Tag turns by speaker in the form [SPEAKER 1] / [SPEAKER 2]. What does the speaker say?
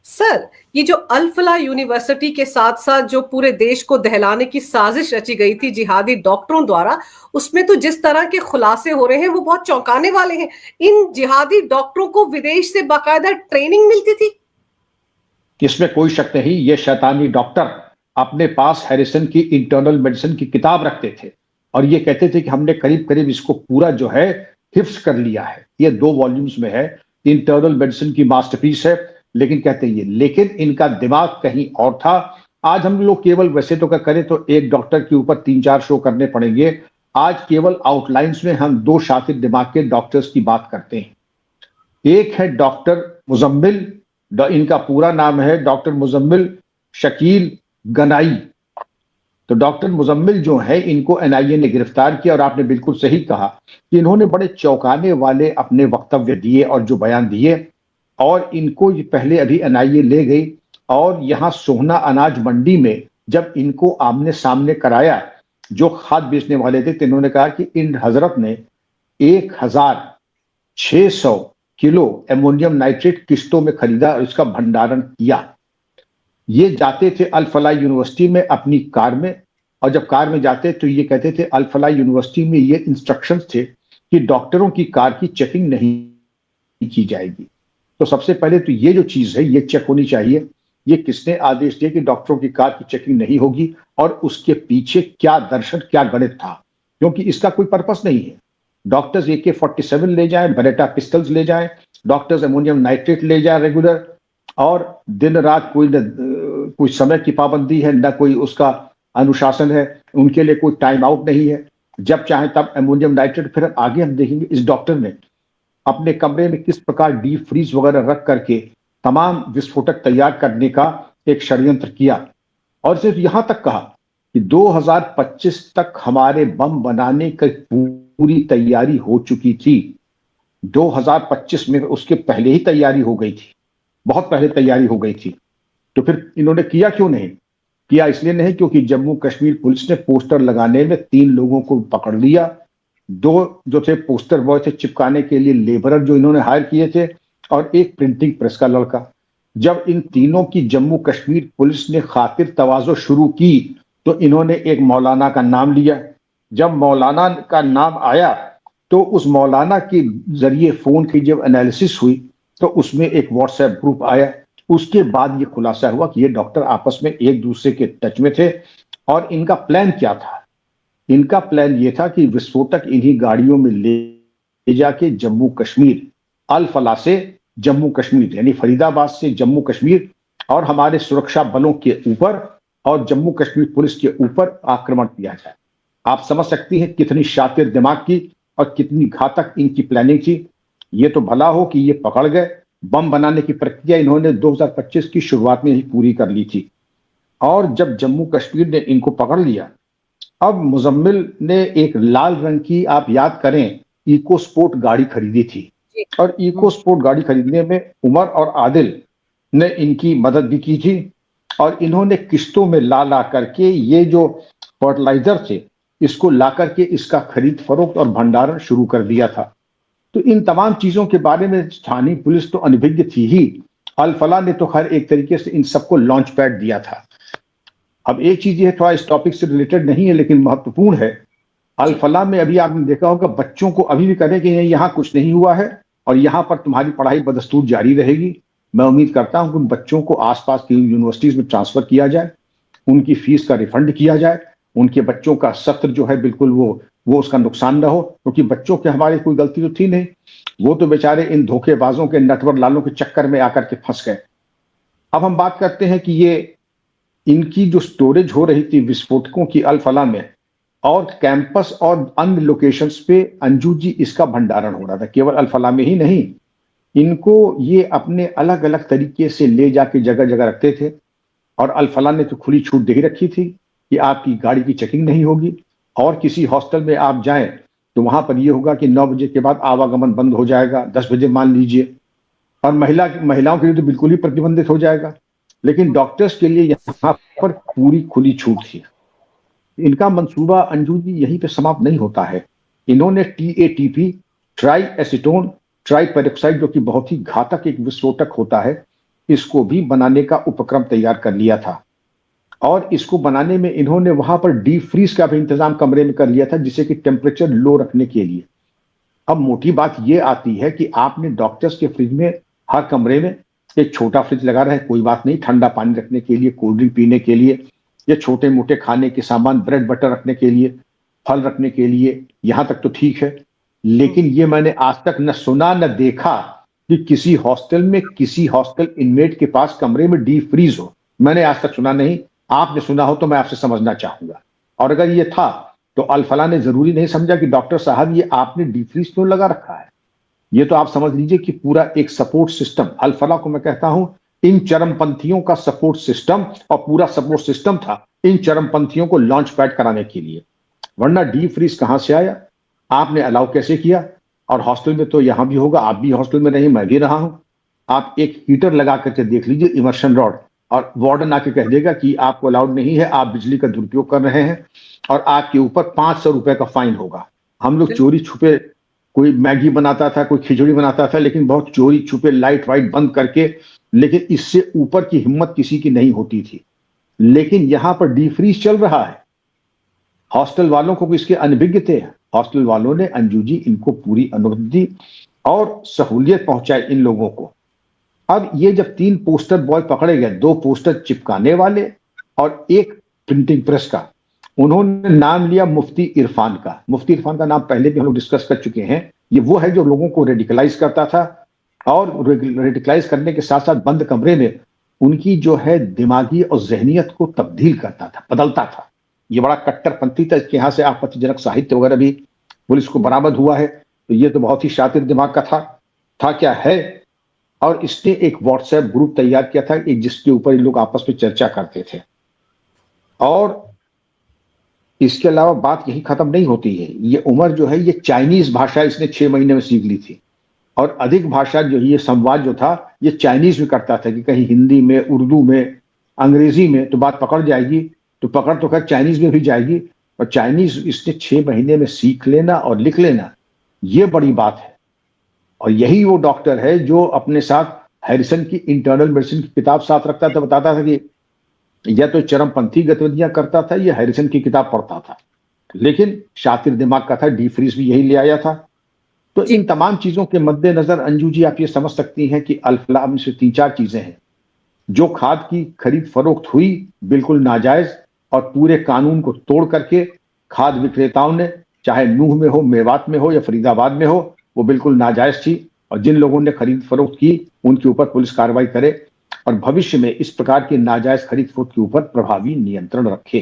[SPEAKER 1] Sir, ये जो Al Falah university के साथ-साथ जो पूरे देश को दहलाने की साजिश रची गई थी जिहादी डॉक्टरों द्वारा, उसमें तो जिस तरह के खुलासे हो रहे हैं वो बहुत चौंकाने वाले हैं। इन जिहादी डॉक्टरों को विदेश से बाकायदा ट्रेनिंग मिलती थी?
[SPEAKER 2] इसमें कोई शक नहीं, ये शैतानी डॉक्टर अपने पास हैरिसन की इंटरनल मेडिसिन की किताब रखते थे और ये कहते थे कि हमने करीब करीब इसको पूरा जो है हिफ्स कर लिया है। ये 2 वॉल्यूम्स में है, इंटरनल मेडिसिन की मास्टरपीस है। लेकिन कहते हैं ये, लेकिन इनका दिमाग कहीं और था। आज हम लोग केवल वैसे तो क्या करें तो एक डॉक्टर के ऊपर 3-4 शो करने पड़ेंगे। आज केवल आउटलाइंस में हम 2 शातिर दिमाग के डॉक्टर्स की बात करते हैं। एक है डॉक्टर मुजम्मिल, इनका पूरा नाम है डॉक्टर मुजम्मिल शकील गनाई। तो डॉक्टर मुजम्मिल जो है इनको एनआईए ने गिरफ्तार किया और आपने बिल्कुल सही कहा कि इन्होंने बड़े चौंकाने वाले अपने वक्तव्य दिए और जो बयान दिए। और इनको ये पहले अभी एनआईए ले गई और यहाँ सोहना अनाज मंडी में जब इनको आमने सामने कराया जो खाद बेचने वाले थे, तो इन्होंने कहा कि इन हजरत ने 1600 किलो एमोनियम नाइट्रेट किस्तों में खरीदा और इसका भंडारण किया। ये जाते थे अल फलाह यूनिवर्सिटी में अपनी कार में, और जब कार में जाते तो ये कहते थे अल फलाह यूनिवर्सिटी में ये इंस्ट्रक्शंस थे कि डॉक्टरों की कार की चेकिंग नहीं की जाएगी। तो सबसे पहले तो ये जो चीज है ये चेक होनी चाहिए, ये किसने आदेश दिए कि डॉक्टरों की कार की चेकिंग नहीं होगी और उसके पीछे क्या दर्शन क्या गणित था, क्योंकि इसका कोई पर्पस नहीं है। डॉक्टर्स AK-47 ले जाएं, बरेटा पिस्टल्स ले जाएं, डॉक्टर्स एमोनियम नाइट्रेट ले जाएं रेगुलर, और दिन रात कोई समय की पाबंदी है न कोई उसका अनुशासन है, उनके लिए कोई टाइम आउट नहीं है, जब चाहे तब एमोनियम नाइट्रेट। फिर आगे हम देखेंगे इस डॉक्टर ने अपने कमरे में किस प्रकार डीप फ्रीज वगैरह रख करके तमाम विस्फोटक तैयार करने का एक षड्यंत्र किया। और सिर्फ यहां तक कहा कि 2025 तक हमारे बम बनाने की पूरी तैयारी हो चुकी थी। 2025 में उसके पहले ही तैयारी हो गई थी, बहुत पहले तैयारी हो गई थी। तो फिर इन्होंने किया क्यों नहीं? किया इसलिए नहीं क्योंकि जम्मू कश्मीर पुलिस ने पोस्टर लगाने में 3 लोगों को पकड़ लिया। 2 जो थे पोस्टर बॉय थे चिपकाने के लिए लेबरर जो इन्होंने हायर किए थे, और एक प्रिंटिंग प्रेस का लड़का। जब इन तीनों की जम्मू कश्मीर पुलिस ने खातिर तवाज़ो शुरू की तो इन्होंने एक मौलाना का नाम लिया। जब मौलाना का नाम आया तो उस मौलाना के जरिए फोन की जब एनालिसिस हुई तो उसमें एक व्हाट्सएप ग्रुप आया। उसके बाद ये खुलासा हुआ कि ये डॉक्टर आपस में एक दूसरे के टच में थे। और इनका प्लान क्या था? इनका प्लान ये था कि विस्फोटक इन्हीं गाड़ियों में ले जाके जम्मू कश्मीर, अल फलाह से जम्मू कश्मीर यानी फरीदाबाद से जम्मू कश्मीर और हमारे सुरक्षा बलों के ऊपर और जम्मू कश्मीर पुलिस के ऊपर आक्रमण किया जाए। आप समझ सकती हैं कितनी शातिर दिमाग की और कितनी घातक इनकी प्लानिंग थी। ये तो भला हो कि ये पकड़ गए। बम बनाने की प्रक्रिया इन्होंने 2025 की शुरुआत में ही पूरी कर ली थी। और जब जम्मू कश्मीर ने इनको पकड़ लिया, अब मुजम्मिल ने एक लाल रंग की, आप याद करें, इको स्पोर्ट गाड़ी खरीदी थी। और इको स्पोर्ट गाड़ी खरीदने में उमर और आदिल ने इनकी मदद भी की थी। और इन्होंने किस्तों में ला करके ये जो फर्टिलाइजर थे इसको ला करके इसका खरीद फरोख्त और भंडारण शुरू कर दिया था। तो इन तमाम चीजों के बारे में स्थानीय पुलिस तो अनभिज्ञ थी ही। अल फलाह ने तो हर एक तरीके से इन सबको लॉन्च पैड दिया था। अब एक चीज ये थोड़ा इस टॉपिक से रिलेटेड नहीं है लेकिन महत्वपूर्ण है। अल फलाह में अभी आपने देखा होगा बच्चों को अभी भी करें कि यहाँ कुछ नहीं हुआ है और यहाँ पर तुम्हारी पढ़ाई बदस्तूर जारी रहेगी। मैं उम्मीद करता हूं कि उन बच्चों को आसपास की यूनिवर्सिटीज में ट्रांसफर किया जाए, उनकी फीस का रिफंड किया जाए, उनके बच्चों का सत्र जो है बिल्कुल वो उसका नुकसान न हो, क्योंकि बच्चों के हमारी कोई गलती तो थी नहीं। वो तो बेचारे इन धोखेबाजों के नटवर लालों के चक्कर में आकर के फंस गए। अब हम बात करते हैं कि ये इनकी जो स्टोरेज हो रही थी विस्फोटकों की अल फलाह में और कैंपस और अन्य लोकेशंस पे, अंजू जी, इसका भंडारण हो रहा था। केवल अल फलाह में ही नहीं, इनको ये अपने अलग अलग तरीके से ले जाके जगह जगह रखते थे। और अल फलाह ने तो खुली छूट दे ही रखी थी कि आपकी गाड़ी की चेकिंग नहीं होगी, और किसी हॉस्टल में आप जाएं तो वहां पर यह होगा कि 9 बजे के बाद आवागमन बंद हो जाएगा, 10 बजे मान लीजिए। और महिलाओं के लिए तो बिल्कुल ही प्रतिबंधित हो जाएगा। लेकिन डॉक्टर्स के लिए यहाँ पर पूरी खुली छूट थी। इनका मंसूबा अंजू जी यहीं पे समाप्त नहीं होता है। इन्होंने TATP, try acetone try peroxide, जो कि बहुत ही घातक एक विस्फोटक होता है, इसको भी बनाने का उपक्रम तैयार कर लिया था। और इसको बनाने में इन्होंने वहां पर डीप फ्रीज का भी इंतजाम कमरे में कर लिया था, जिससे कि टेम्परेचर लो रखने के लिए। अब मोटी बात यह आती है कि आपने डॉक्टर्स के फ्रिज में, हर कमरे में एक छोटा फ्रिज लगा रहे, कोई बात नहीं, ठंडा पानी रखने के लिए, कोल्ड ड्रिंक पीने के लिए, या छोटे मोटे खाने के सामान, ब्रेड बटर रखने के लिए, फल रखने के लिए, यहां तक तो ठीक है। लेकिन ये मैंने आज तक न सुना न देखा कि किसी हॉस्टल में, किसी हॉस्टल इनमेट के पास कमरे में डीप फ्रीज हो। मैंने आज तक सुना नहीं। आपने सुना हो तो मैं आपसे समझना चाहूंगा। और अगर ये था तो अल-फलाह ने जरूरी नहीं समझा कि डॉक्टर साहब ये आपने डीप फ्रीज क्यों लगा रखा है। ये तो आप समझ लीजिए कि पूरा एक सपोर्ट सिस्टम, अल-फलाह को मैं कहता हूं इन चरमपंथियों का सपोर्ट सिस्टम, और पूरा सपोर्ट सिस्टम था इन चरमपंथियों को लॉन्च पैड कराने के लिए। वरना डीप फ्रीज कहां से आया, आपने अलाउ कैसे किया? और हॉस्टल में तो यहां भी होगा, आप भी हॉस्टल में नहीं, मैं भी रहा हूं। आप एक हीटर लगा करके देख लीजिए, इमर्शन रॉड, और वार्डन आके कह देगा कि आपको अलाउड नहीं है, आप बिजली का दुरुपयोग कर रहे हैं, और आपके ऊपर 500 रुपए का फाइन होगा। हम लोग चोरी छुपे, कोई मैगी बनाता था, कोई खिचड़ी बनाता था, लेकिन बहुत चोरी छुपे लाइट वाइट बंद करके, लेकिन इससे ऊपर की हिम्मत किसी की नहीं होती थी। लेकिन यहां पर डीप फ्रीज चल रहा है। हॉस्टल वालों को इसके अनभिज्ञ थे। हॉस्टल वालों ने, अंजू जी, इनको पूरी अनुमति दी और सहूलियत पहुंचाई इन लोगों को। अब ये जब 3 पोस्टर बॉय पकड़े गए, 2 पोस्टर चिपकाने वाले और एक प्रिंटिंग प्रेस का, उन्होंने नाम लिया मुफ्ती इरफान का। मुफ्ती इरफान का नाम पहले भी हम लोग डिस्कस कर चुके हैं। ये वो है जो लोगों को रेडिकलाइज करता था, और रेडिकलाइज करने के साथ साथ बंद कमरे में उनकी जो है दिमागी और जहनियत को तब्दील करता था, बदलता था। ये बड़ा कट्टरपंथी था। इसके यहां से आपत्तिजनक साहित्य वगैरह भी पुलिस को बरामद हुआ है। तो ये तो बहुत ही शातिर दिमाग का था क्या है। और इसने एक व्हाट्सएप ग्रुप तैयार किया था, एक, जिसके ऊपर लोग आपस में चर्चा करते थे। और इसके अलावा बात यही खत्म नहीं होती है। ये उमर जो है, ये चाइनीज भाषा इसने 6 महीने में सीख ली थी, और अधिक भाषा जो ये संवाद जो था ये चाइनीज में करता था, कि कहीं हिंदी में, उर्दू में, अंग्रेजी में तो बात पकड़ जाएगी, तो पकड़ तो खैर चाइनीज में भी जाएगी। और चाइनीज इसने 6 महीने में सीख लेना और लिख लेना, ये बड़ी बात है। और यही वो डॉक्टर है जो अपने साथ हैरिसन की इंटरनल मेडिसिन की किताब साथ रखता था, बताता था कि या तो चरमपंथी गतिविधियां करता था या हैरिसन की किताब पढ़ता था। लेकिन शातिर दिमाग का था, डीप फ्रीज भी यही ले आया था। तो इन तमाम चीजों के मद्देनजर अंजू जी, आप ये समझ सकती हैं कि अल-फलाह में से 3-4 चीजें हैं। जो खाद की खरीद फरोख्त हुई बिल्कुल नाजायज, और पूरे कानून को तोड़ करके खाद विक्रेताओं ने, चाहे नूह में हो, मेवात में हो या फरीदाबाद में हो, वो बिल्कुल नाजायज थी। और जिन लोगों ने खरीद फरोख्त की उनके ऊपर पुलिस कार्रवाई करे, और भविष्य में इस प्रकार की नाजायज खरीद फरोख्त के ऊपर प्रभावी नियंत्रण रखे।